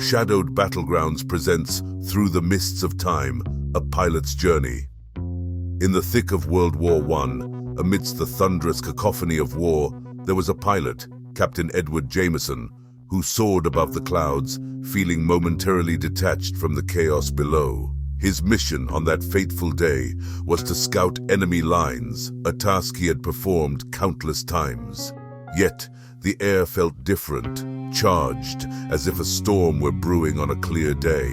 Shadowed Battlegrounds presents Through the Mists of Time, a pilot's journey. In the thick of World War I, amidst the thunderous cacophony of war, there was a pilot, Captain Edward Jameson, who soared above the clouds, feeling momentarily detached from the chaos below. His mission on that fateful day was to scout enemy lines, a task he had performed countless times. Yet, the air felt different, charged, as if a storm were brewing on a clear day.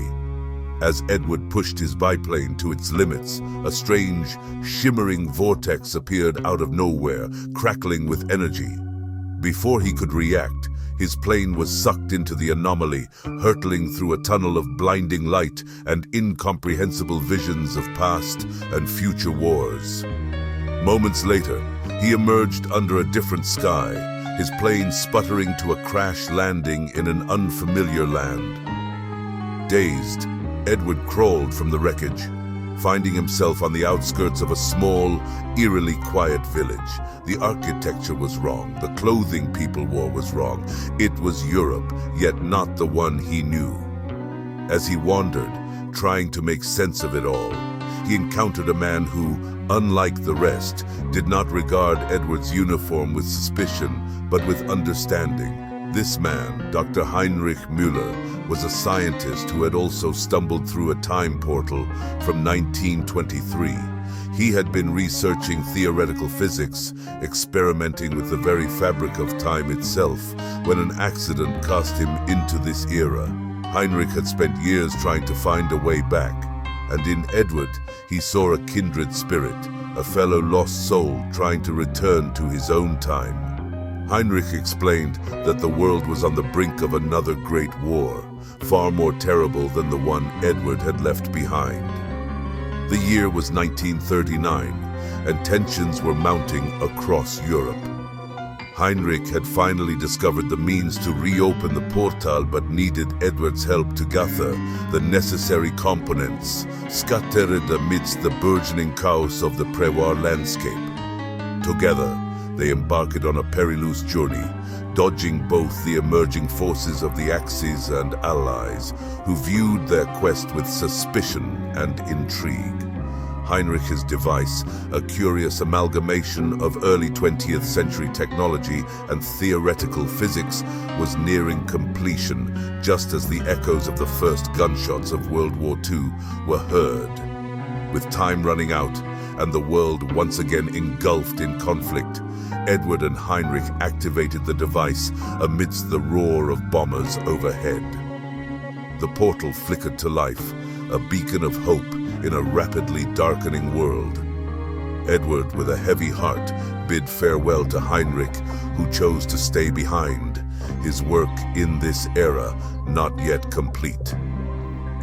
As Edward pushed his biplane to its limits, a strange, shimmering vortex appeared out of nowhere, crackling with energy. Before he could react, his plane was sucked into the anomaly, hurtling through a tunnel of blinding light and incomprehensible visions of past and future wars. Moments later, he emerged under a different sky, his plane sputtering to a crash landing in an unfamiliar land. Dazed, Edward crawled from the wreckage, finding himself on the outskirts of a small, eerily quiet village. The architecture was wrong, the clothing people wore was wrong. It was Europe, yet not the one he knew. As he wandered, trying to make sense of it all, he encountered a man who, unlike the rest, did not regard Edward's uniform with suspicion, but with understanding. This man, Dr. Heinrich Müller, was a scientist who had also stumbled through a time portal from 1923. He had been researching theoretical physics, experimenting with the very fabric of time itself, when an accident cast him into this era. Heinrich had spent years trying to find a way back, and in Edward, he saw a kindred spirit, a fellow lost soul trying to return to his own time. Heinrich explained that the world was on the brink of another great war, far more terrible than the one Edward had left behind. The year was 1939, and tensions were mounting across Europe. Heinrich had finally discovered the means to reopen the portal, but needed Edward's help to gather the necessary components scattered amidst the burgeoning chaos of the pre-war landscape. Together, they embarked on a perilous journey, dodging both the emerging forces of the Axis and Allies, who viewed their quest with suspicion and intrigue. Heinrich's device, a curious amalgamation of early 20th century technology and theoretical physics, was nearing completion just as the echoes of the first gunshots of World War II were heard. With time running out and the world once again engulfed in conflict, Edward and Heinrich activated the device amidst the roar of bombers overhead. The portal flickered to life, a beacon of hope in a rapidly darkening world. Edward, with a heavy heart, bid farewell to Heinrich, who chose to stay behind, his work in this era not yet complete.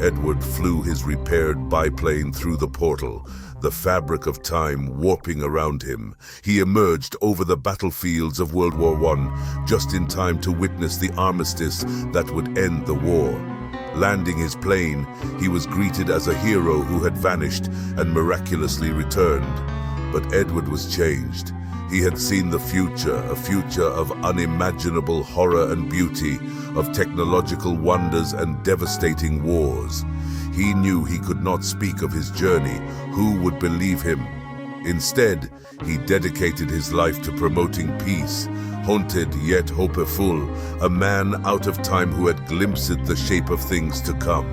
Edward flew his repaired biplane through the portal, the fabric of time warping around him. He emerged over the battlefields of World War I, just in time to witness the armistice that would end the war. Landing his plane, he was greeted as a hero who had vanished and miraculously returned. But Edward was changed. He had seen the future, a future of unimaginable horror and beauty, of technological wonders and devastating wars. He knew he could not speak of his journey. Who would believe him? Instead, he dedicated his life to promoting peace, haunted yet hopeful, a man out of time who had glimpsed the shape of things to come.